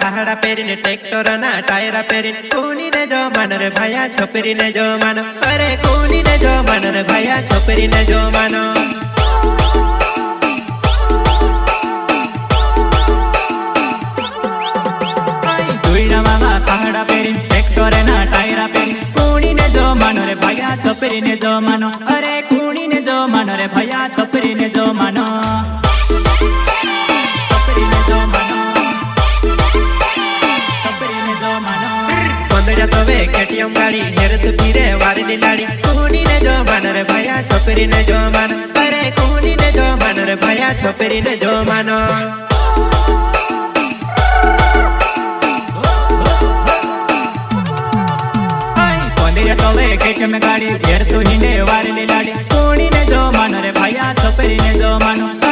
ताहड़ा Perrin tractor ना टायरा Perrin कोनी ने जो मन रे भैया छोपरी ने जो मानो अरे कोनी ने जो मन रे भैया छोपरी ने जो मानो ताहड़ा पेरिन ट्रैक्टर ना टायरा पेरिन कोनी ने जो मानो रे भैया छोपरी ने जो मानो अरे कोनी ने जो मानो रे भैया छोपरी ने जो मानो केटीएम गाड़ी हेरत पीरे वारली लाड़ी कोनी ने जो मानो रे भैया छोपरी ने जो मानो अरे कोनी ने जो मानो रे भैया छोपरी ने जो मानो केटीएम गाड़ी हेरत हिंडे वारली लाड़ी कोनी ने जो मानो रे भैया छोपरी ने जो मानो